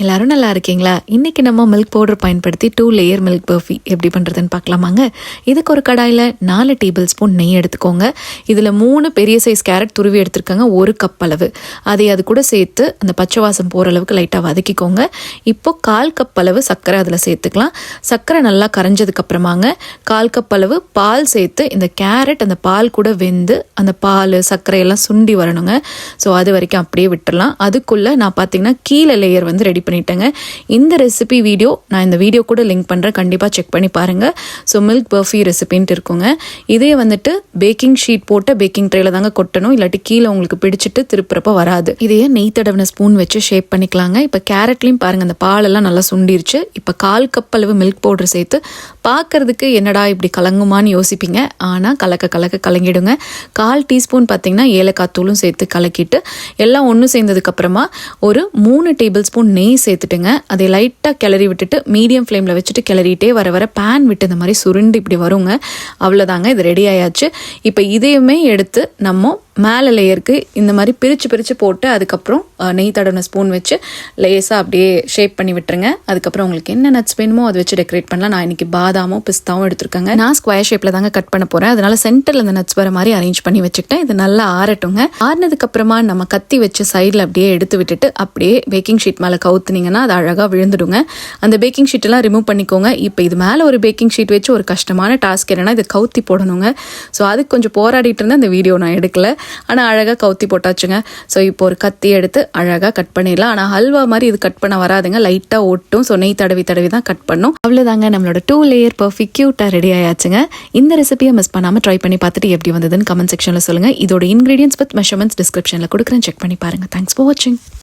எல்லாரும் நல்லா இருக்கீங்களா? இன்றைக்கி நம்ம மில்க் பவுடர் பயன்படுத்தி 2 லேயர் மில்க் பர்ஃபி எப்படி பண்ணுறதுன்னு பார்க்கலாமாங்க. இதுக்கு ஒரு கடாயில் 4 டேபிள் ஸ்பூன் நெய் எடுத்துக்கோங்க. இதில் 3 பெரிய சைஸ் கேரட் துருவி எடுத்துருக்காங்க, 1 கப் அளவு. அதை அது கூட சேர்த்து அந்த பச்சை வாசம் போகிற அளவுக்கு லைட்டாக வதக்கிக்கோங்க. இப்போது 1/4 கப் அளவு சர்க்கரை அதில் சேர்த்துக்கலாம். சர்க்கரை நல்லா கரைஞ்சதுக்கப்புறமாங்க 1/4 கப் அளவு பால் சேர்த்து இந்த கேரட் அந்த பால் கூட வெந்து அந்த பால் சர்க்கரையெல்லாம் சுண்டி வரணுங்க. ஸோ அது வரைக்கும் அப்படியே விட்டுடலாம். அதுக்குள்ளே நான் பார்த்தீங்கன்னா கீழே லேயர் வந்து ரெடி பண்ணிட்டேங்க. இந்த ரெசிபி வீடியோ நான் இந்த வீடியோ கூட லிங்க் பண்ணுறேன், கண்டிப்பாக செக் பண்ணி பாருங்கள். ஸோ மில்க் பர்ஃபி ரெசிபின்ட்டு இருக்குங்க. இதே வந்துட்டு பேக்கிங் ஷீட் போட்டு பேக்கிங் ட்ரேல தாங்க கொட்டணும், இல்லாட்டி கீழே உங்களுக்கு பிடிச்சிட்டு திருப்புறப்ப வராது. இதையே நெய் தடவின ஸ்பூன் வச்சு ஷேப் பண்ணிக்கலாங்க. இப்போ கேரட்லையும் பாருங்கள் அந்த பாலெல்லாம் நல்லா சுண்டிருச்சு. இப்போ 1/4 கப் அளவு மில்க் பவுடர் சேர்த்து பார்க்கறதுக்கு என்னடா இப்படி கலங்குமான்னு யோசிப்பீங்க, ஆனால் கலக்க கலங்கிடுங்க. 1/4 டீஸ்பூன் பார்த்தீங்கன்னா ஏலக்காய் தூளும் சேர்த்து கலக்கிட்டு எல்லாம் ஒன்று சேர்ந்ததுக்கப்புறமா ஒரு 3 டேபிள் ஸ்பூன் நெய் சேர்த்துட்டுங்க. அதை லைட்டாக கிளறி விட்டுட்டு மீடியம் ஃப்ளேமில் வச்சுட்டு கிளறிட்டே வர பேன் விட்டு இந்த மாதிரி சுருண்டு இப்படி வருங்க. அவ்வளோதாங்க, இது ரெடி ஆயாச்சு. இப்போ இதையுமே எடுத்து நம்ம மேலே லேயருக்கு இந்த மாதிரி பிரித்து போட்டு அதுக்கப்புறம் நெய் தடவின ஸ்பூன் வச்சு லேஸாக அப்படியே ஷேப் பண்ணி விட்டுருங்க. அதுக்கப்புறம் உங்களுக்கு என்ன நட்ஸ் வேணுமோ அதை வச்சு டெக்கரேட் பண்ணலாம். நான் இன்றைக்கி பாதாமும் பிஸ்தாவும் எடுத்துருக்கேங்க. நான் ஸ்கொயர் ஷேப்பில் தாங்க கட் பண்ண போகிறேன், அதனால சென்டரில் அந்த நட்ஸ் வர மாதிரி அரேஞ்ச் பண்ணி வச்சுக்கிட்டேன். இது நல்லா ஆறட்டுங்க. ஆறினதுக்கப்புறமா நம்ம கத்தி வச்சு சைடில் அப்படியே எடுத்து விட்டுட்டு அப்படியே பேக்கிங் ஷீட் மேலே கவுத்துனீங்கன்னா அது அழகாக விழுந்துடுங்க. அந்த பேக்கிங் ஷீட்டெல்லாம் ரிமூவ் பண்ணிக்கோங்க. இப்போ இது மேலே ஒரு பேக்கிங் ஷீட் வச்சு ஒரு கஷ்டமான டாஸ்க் என்னென்னா இது கவுத்தி போடணுங்க. ஸோ அதுக்கு கொஞ்சம் போராடிட்டு இருந்தேன், அந்த வீடியோ நான் எடுக்கல. ஆனால் அழகாக கவுத்தி போட்டாச்சுங்க. ஸோ இப்போ ஒரு கத்தி எடுத்து அழகாக கட் பண்ணிடலாம். ஆனால் ஹல்வா மாதிரி இது கட் பண்ண வராதுங்க, லைட்டாக ஒட்டும். ஸோ நெய் தடவி தான் கட் பண்ணும். அவ்வளோதாங்க, நம்மளோட 2 லேயர் பர்ஃபி க்யூட்டாக ரெடி ஆயாச்சுங்க. இந்த ரெசிபியை மிஸ் பண்ணாமல் ட்ரை பண்ணி பார்த்துட்டு எப்படி வந்ததுன்னு கமெண்ட் செக்ஷனில் சொல்லுங்கள். இதோட இன்க்ரீடியன்ஸ் வித் மெஷர்மெண்ட்ஸ் டிஸ்கிரிப்ஷனில் கொடுக்குறேன், செக் பண்ணி பாருங்கள். தேங்க்ஸ் ஃபார் வாட்சிங்.